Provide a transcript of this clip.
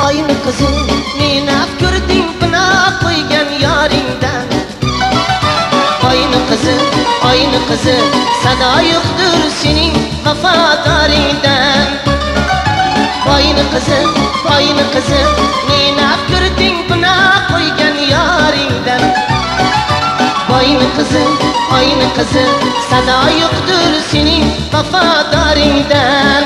Oyni qizim, meni afkurding bina qo'ygan yoringdan. Oyni qizim, sado yo'qdir sening vafodoringdan. Oyni qizim, meni afkurding bina qo'ygan yoringdan. Oyni qizim, sado yo'qdir sening vafodoringdan.